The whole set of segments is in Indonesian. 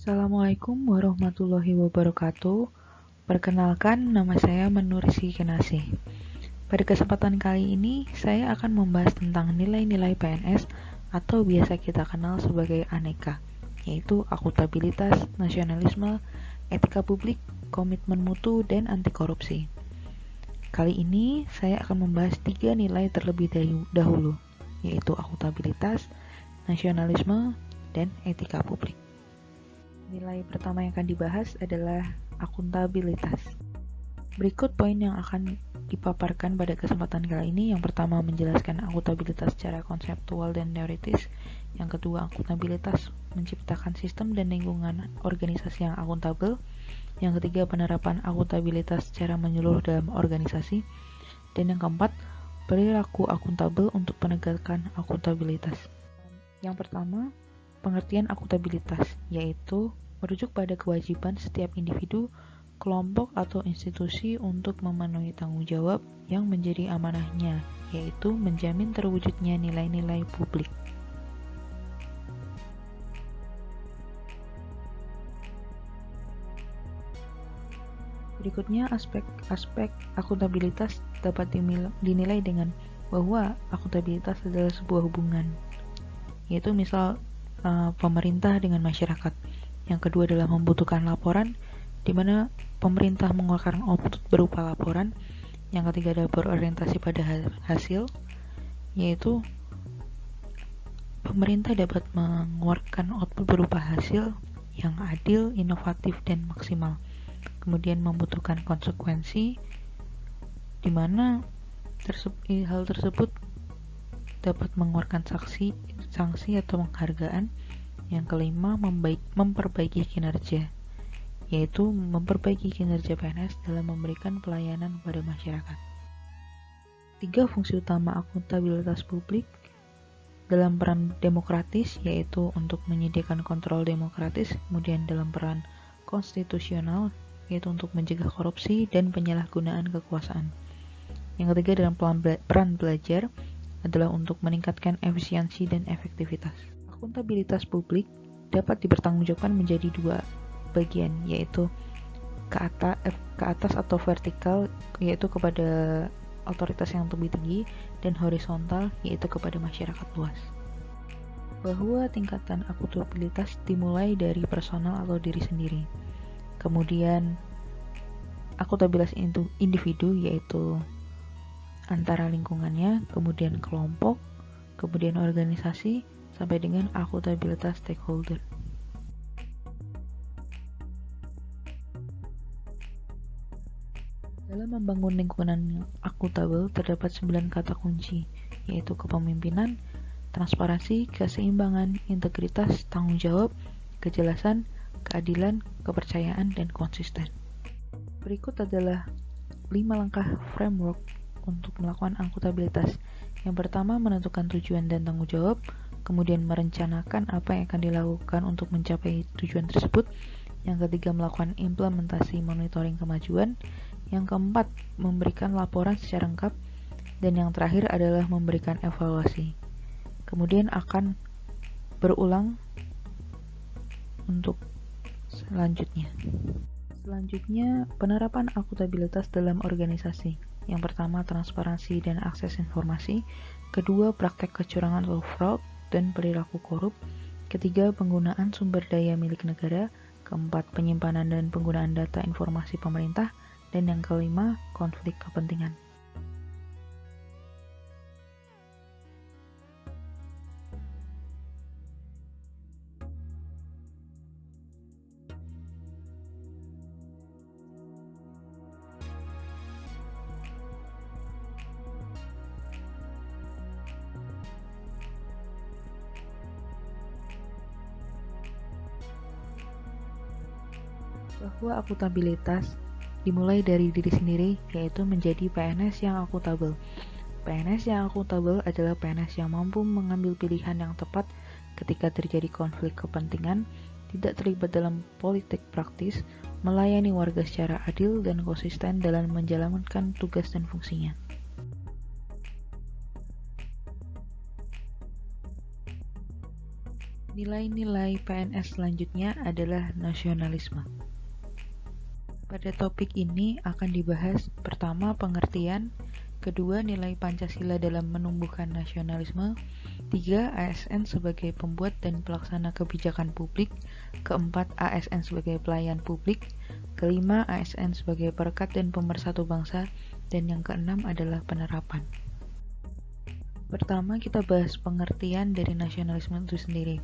Assalamualaikum warahmatullahi wabarakatuh. Perkenalkan, nama saya Menurisi Kenasih. Pada kesempatan kali ini, saya akan membahas tentang nilai-nilai PNS atau biasa kita kenal sebagai aneka, yaitu akuntabilitas, nasionalisme, etika publik, komitmen mutu, dan anti korupsi. Kali ini, saya akan membahas 3 nilai terlebih dahulu, yaitu akuntabilitas, nasionalisme, dan etika publik. Nilai pertama yang akan dibahas adalah akuntabilitas. Berikut poin yang akan dipaparkan pada kesempatan kali ini. Yang pertama, menjelaskan akuntabilitas secara konseptual dan teoritis. Yang kedua, akuntabilitas menciptakan sistem dan lingkungan organisasi yang akuntabel. Yang ketiga, penerapan akuntabilitas secara menyeluruh dalam organisasi. Dan yang keempat, perilaku akuntabel untuk penegakan akuntabilitas. Yang pertama, pengertian akuntabilitas, yaitu merujuk pada kewajiban setiap individu, kelompok, atau institusi untuk memenuhi tanggung jawab yang menjadi amanahnya, yaitu menjamin terwujudnya nilai-nilai publik. Berikutnya, aspek akuntabilitas dapat dinilai dengan bahwa akuntabilitas adalah sebuah hubungan, yaitu misal pemerintah dengan masyarakat. Yang kedua adalah membutuhkan laporan, di mana pemerintah mengeluarkan output berupa laporan. Yang ketiga adalah berorientasi pada hasil, yaitu pemerintah dapat mengeluarkan output berupa hasil yang adil, inovatif, dan maksimal. Kemudian membutuhkan konsekuensi, di mana hal tersebut dapat mengeluarkan sanksi atau penghargaan. Yang kelima, memperbaiki kinerja, yaitu memperbaiki kinerja PNS dalam memberikan pelayanan kepada masyarakat. 3 fungsi utama akuntabilitas publik dalam peran demokratis, yaitu untuk menyediakan kontrol demokratis, kemudian dalam peran konstitusional, yaitu untuk mencegah korupsi dan penyalahgunaan kekuasaan. Yang ketiga dalam peran belajar adalah untuk meningkatkan efisiensi dan efektivitas. Akuntabilitas publik dapat dipertanggungjawabkan menjadi 2 bagian, yaitu ke atas atau vertikal, yaitu kepada otoritas yang lebih tinggi, dan horizontal, yaitu kepada masyarakat luas. Bahwa tingkatan akuntabilitas dimulai dari personal atau diri sendiri. Kemudian akuntabilitas individu, yaitu antara lingkungannya, kemudian kelompok, kemudian organisasi, sampai dengan akuntabilitas stakeholder. Dalam membangun lingkungan yang akuntabel terdapat 9 kata kunci, yaitu kepemimpinan, transparansi, keseimbangan, integritas, tanggung jawab, kejelasan, keadilan, kepercayaan, dan konsisten. Berikut adalah 5 langkah framework untuk melakukan akuntabilitas. Yang pertama, menentukan tujuan dan tanggung jawab, kemudian merencanakan apa yang akan dilakukan untuk mencapai tujuan tersebut. Yang ketiga, melakukan implementasi monitoring kemajuan. Yang keempat, memberikan laporan secara lengkap. Dan yang terakhir adalah memberikan evaluasi. Kemudian akan berulang untuk selanjutnya. Selanjutnya, penerapan akuntabilitas dalam organisasi. Yang pertama, transparansi dan akses informasi. Kedua, praktek kecurangan atau fraud dan perilaku korup. Ketiga, penggunaan sumber daya milik negara. Keempat, penyimpanan dan penggunaan data informasi pemerintah. Dan yang kelima, konflik kepentingan. Bahwa akuntabilitas dimulai dari diri sendiri, yaitu menjadi PNS yang akuntabel. PNS yang akuntabel adalah PNS yang mampu mengambil pilihan yang tepat ketika terjadi konflik kepentingan, tidak terlibat dalam politik praktis, melayani warga secara adil dan konsisten dalam menjalankan tugas dan fungsinya. Nilai-nilai PNS selanjutnya adalah nasionalisme. Pada topik ini akan dibahas pertama pengertian, kedua nilai Pancasila dalam menumbuhkan nasionalisme, tiga ASN sebagai pembuat dan pelaksana kebijakan publik, keempat ASN sebagai pelayan publik, kelima ASN sebagai perekat dan pemersatu bangsa, dan yang keenam adalah penerapan. Pertama kita bahas pengertian dari nasionalisme itu sendiri,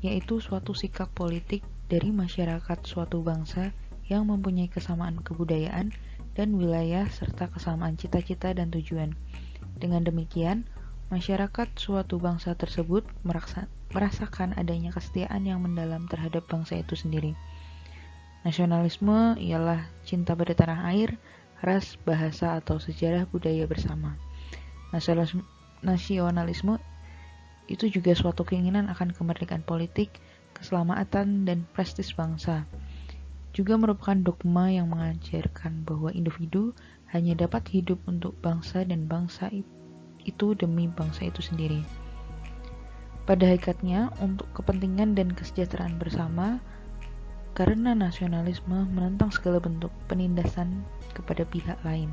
yaitu suatu sikap politik dari masyarakat suatu bangsa yang mempunyai kesamaan kebudayaan dan wilayah serta kesamaan cita-cita dan tujuan. Dengan demikian, masyarakat suatu bangsa tersebut merasakan adanya kesetiaan yang mendalam terhadap bangsa itu sendiri. Nasionalisme ialah cinta pada tanah air, ras, bahasa, atau sejarah budaya bersama. Nasionalisme itu juga suatu keinginan akan kemerdekaan politik, keselamatan, dan prestis bangsa. Juga merupakan dogma yang mengajarkan bahwa individu hanya dapat hidup untuk bangsa dan bangsa itu demi bangsa itu sendiri. Pada hakikatnya, untuk kepentingan dan kesejahteraan bersama, karena nasionalisme menentang segala bentuk penindasan kepada pihak lain,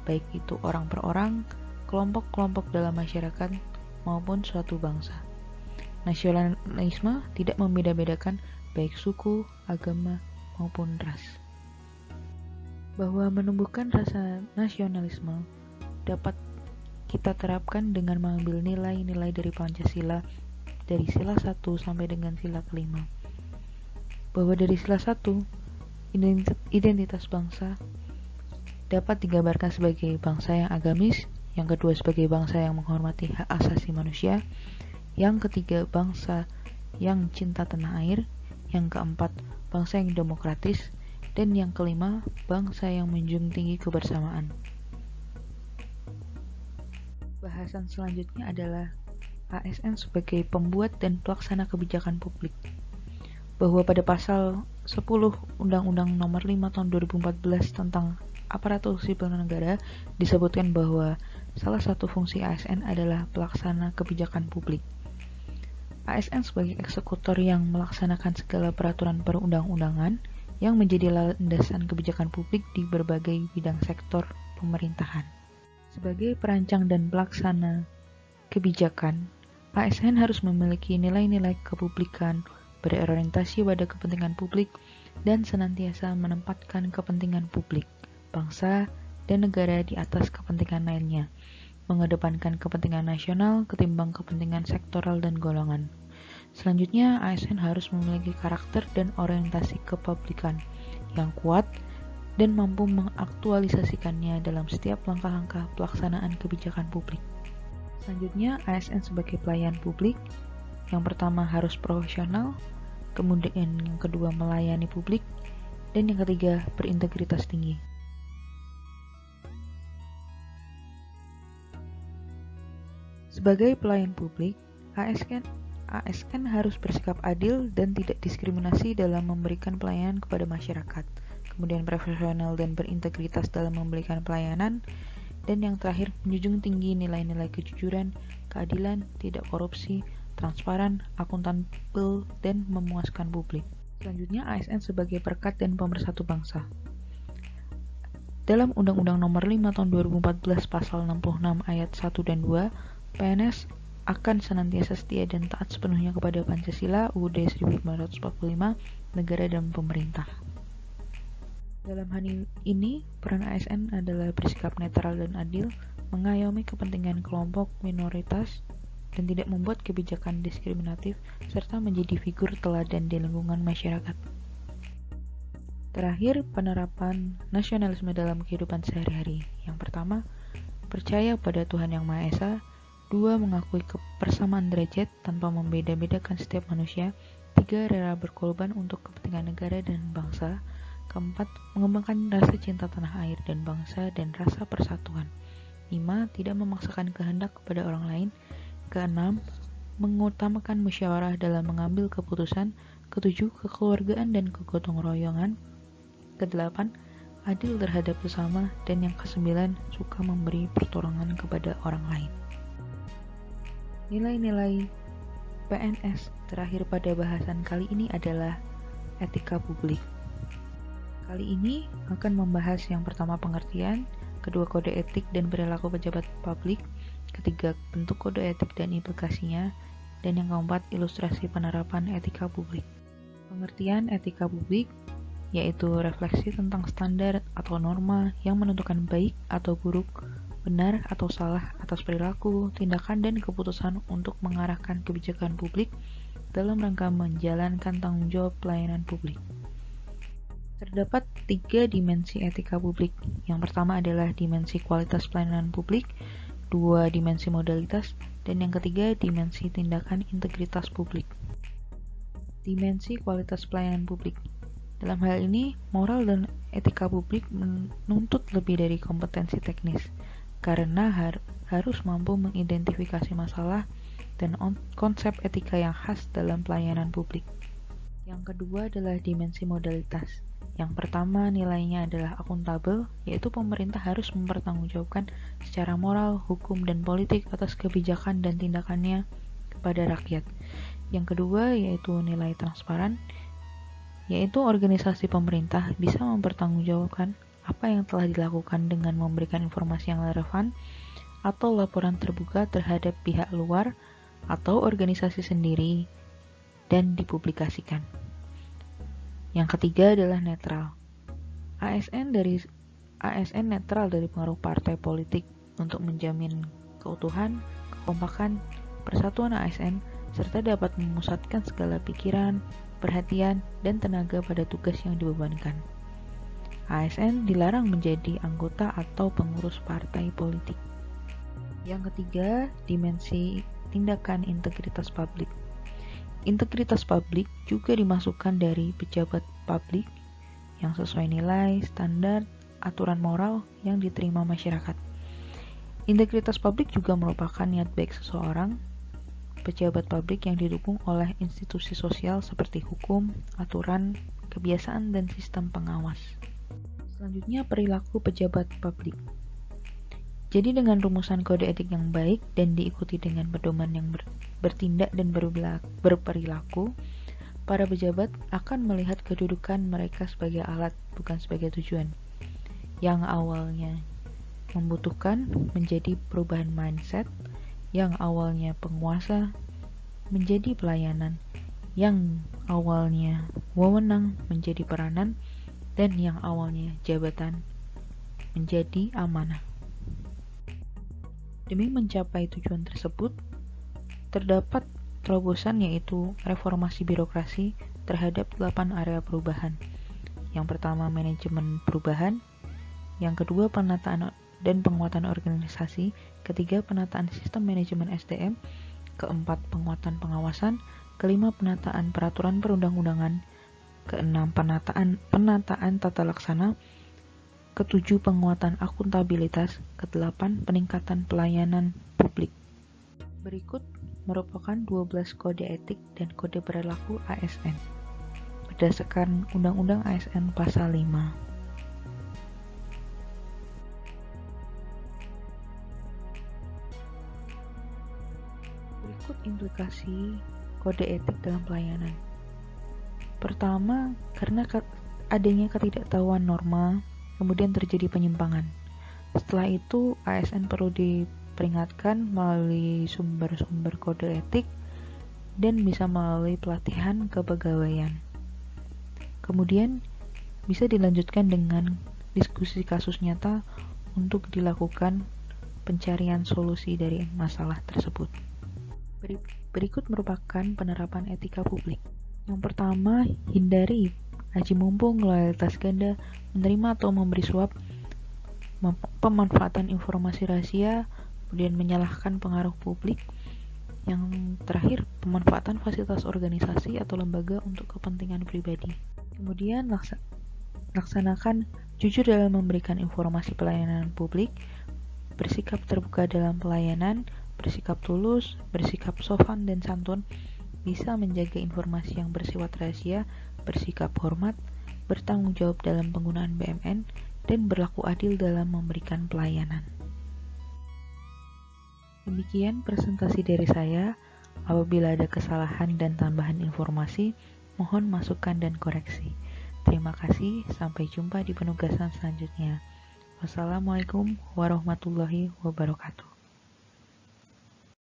baik itu orang per orang, kelompok-kelompok dalam masyarakat, maupun suatu bangsa. Nasionalisme tidak membeda-bedakan baik suku, agama, maupun ras. Bahwa menumbuhkan rasa nasionalisme dapat kita terapkan dengan mengambil nilai-nilai dari Pancasila dari sila 1 sampai dengan sila kelima. Bahwa dari sila 1, identitas bangsa dapat digambarkan sebagai bangsa yang agamis, yang kedua sebagai bangsa yang menghormati hak asasi manusia, yang ketiga bangsa yang cinta tanah air, yang keempat bangsa yang demokratis, dan yang kelima bangsa yang menjunjung tinggi kebersamaan. Bahasan selanjutnya adalah ASN sebagai pembuat dan pelaksana kebijakan publik. Bahwa pada pasal 10 Undang-Undang Nomor 5 Tahun 2014 tentang aparatur sipil negara disebutkan bahwa salah satu fungsi ASN adalah pelaksana kebijakan publik. ASN sebagai eksekutor yang melaksanakan segala peraturan perundang-undangan yang menjadi landasan kebijakan publik di berbagai bidang sektor pemerintahan. Sebagai perancang dan pelaksana kebijakan, ASN harus memiliki nilai-nilai kepublikan, berorientasi pada kepentingan publik, dan senantiasa menempatkan kepentingan publik, bangsa, dan negara di atas kepentingan lainnya, mengedepankan kepentingan nasional ketimbang kepentingan sektoral dan golongan. Selanjutnya, ASN harus memiliki karakter dan orientasi kepublikan yang kuat dan mampu mengaktualisasikannya dalam setiap langkah-langkah pelaksanaan kebijakan publik. Selanjutnya, ASN sebagai pelayan publik, yang pertama harus profesional, kemudian yang kedua melayani publik, dan yang ketiga berintegritas tinggi. Sebagai pelayan publik, ASN harus bersikap adil dan tidak diskriminasi dalam memberikan pelayanan kepada masyarakat, kemudian profesional dan berintegritas dalam memberikan pelayanan, dan yang terakhir menjunjung tinggi nilai-nilai kejujuran, keadilan, tidak korupsi, transparan, akuntabel, dan memuaskan publik. Selanjutnya, ASN sebagai perekat dan pemersatu bangsa. Dalam Undang-Undang Nomor 5 Tahun 2014 Pasal 66 Ayat 1 dan 2, PNS akan senantiasa setia dan taat sepenuhnya kepada Pancasila, UUD 1945, negara dan pemerintah. Dalam hal ini, peran ASN adalah bersikap netral dan adil, mengayomi kepentingan kelompok minoritas, dan tidak membuat kebijakan diskriminatif, serta menjadi figur teladan di lingkungan masyarakat. Terakhir, penerapan nasionalisme dalam kehidupan sehari-hari. Yang pertama, percaya pada Tuhan Yang Maha Esa. 2. Mengakui kebersamaan derajat tanpa membeda-bedakan setiap manusia. 3. Rela berkorban untuk kepentingan negara dan bangsa. 4. Mengembangkan rasa cinta tanah air dan bangsa dan rasa persatuan. 5. Tidak memaksakan kehendak kepada orang lain. 6. Mengutamakan musyawarah dalam mengambil keputusan. 7. Kekeluargaan dan kegotong royongan. 8. Adil terhadap sesama. Dan yang ke-9, suka memberi pertolongan kepada orang lain. Nilai-nilai PNS terakhir pada bahasan kali ini adalah etika publik. Kali ini akan membahas yang pertama pengertian, kedua kode etik dan perilaku pejabat publik, ketiga bentuk kode etik dan implikasinya, dan yang keempat ilustrasi penerapan etika publik. Pengertian etika publik yaitu refleksi tentang standar atau norma yang menentukan baik atau buruk, benar atau salah atas perilaku, tindakan, dan keputusan untuk mengarahkan kebijakan publik dalam rangka menjalankan tanggung jawab pelayanan publik. Terdapat 3 dimensi etika publik. Yang pertama adalah dimensi kualitas pelayanan publik, 2 dimensi modalitas, dan yang ketiga dimensi tindakan integritas publik. Dimensi kualitas pelayanan publik. Dalam hal ini, moral dan etika publik menuntut lebih dari kompetensi teknis, karena harus mampu mengidentifikasi masalah dan konsep etika yang khas dalam pelayanan publik. Yang kedua adalah dimensi modalitas. Yang pertama nilainya adalah akuntabel, yaitu pemerintah harus mempertanggungjawabkan secara moral, hukum, dan politik atas kebijakan dan tindakannya kepada rakyat. Yang kedua yaitu nilai transparan, yaitu organisasi pemerintah bisa mempertanggungjawabkan apa yang telah dilakukan dengan memberikan informasi yang relevan atau laporan terbuka terhadap pihak luar atau organisasi sendiri dan dipublikasikan. Yang ketiga adalah netral. ASN netral dari pengaruh partai politik untuk menjamin keutuhan, kekompakan, persatuan ASN, serta dapat memusatkan segala pikiran, perhatian, dan tenaga pada tugas yang dibebankan. ASN dilarang menjadi anggota atau pengurus partai politik. Yang ketiga, dimensi tindakan integritas publik. Integritas publik juga dimasukkan dari pejabat publik yang sesuai nilai, standar, aturan moral yang diterima masyarakat. Integritas publik juga merupakan niat baik seseorang, pejabat publik yang didukung oleh institusi sosial seperti hukum, aturan, kebiasaan, dan sistem pengawas. Selanjutnya, perilaku pejabat publik. Jadi dengan rumusan kode etik yang baik dan diikuti dengan pedoman yang bertindak dan berperilaku, para pejabat akan melihat kedudukan mereka sebagai alat, bukan sebagai tujuan. Yang awalnya membutuhkan menjadi perubahan mindset, yang awalnya penguasa menjadi pelayanan, yang awalnya wewenang menjadi peranan, dan yang awalnya jabatan menjadi amanah. Demi mencapai tujuan tersebut, terdapat terobosan yaitu reformasi birokrasi terhadap 8 area perubahan. Yang pertama manajemen perubahan, yang kedua penataan dan penguatan organisasi, ketiga penataan sistem manajemen SDM, keempat penguatan pengawasan, kelima penataan peraturan perundang-undangan, keenam penataan tata laksana, ketujuh penguatan akuntabilitas, kedelapan peningkatan pelayanan publik. Berikut merupakan 12 kode etik dan kode perilaku ASN berdasarkan Undang-Undang ASN Pasal 5. Berikut implikasi kode etik dalam pelayanan. Pertama, karena adanya ketidaktahuan norma, kemudian terjadi penyimpangan. Setelah itu, ASN perlu diperingatkan melalui sumber-sumber kode etik dan bisa melalui pelatihan kepegawaian. Kemudian, bisa dilanjutkan dengan diskusi kasus nyata untuk dilakukan pencarian solusi dari masalah tersebut. Berikut merupakan penerapan etika publik. Yang pertama, hindari aji mumpung, loyalitas ganda, menerima atau memberi suap, pemanfaatan informasi rahasia, kemudian menyalahkan pengaruh publik. Yang terakhir, pemanfaatan fasilitas organisasi atau lembaga untuk kepentingan pribadi. Kemudian, laksanakan jujur dalam memberikan informasi pelayanan publik, bersikap terbuka dalam pelayanan, bersikap tulus, bersikap sopan dan santun, bisa menjaga informasi yang bersifat rahasia, bersikap hormat, bertanggung jawab dalam penggunaan BMN, dan berlaku adil dalam memberikan pelayanan. Demikian presentasi dari saya. Apabila ada kesalahan dan tambahan informasi, mohon masukan dan koreksi. Terima kasih, sampai jumpa di penugasan selanjutnya. Wassalamualaikum warahmatullahi wabarakatuh.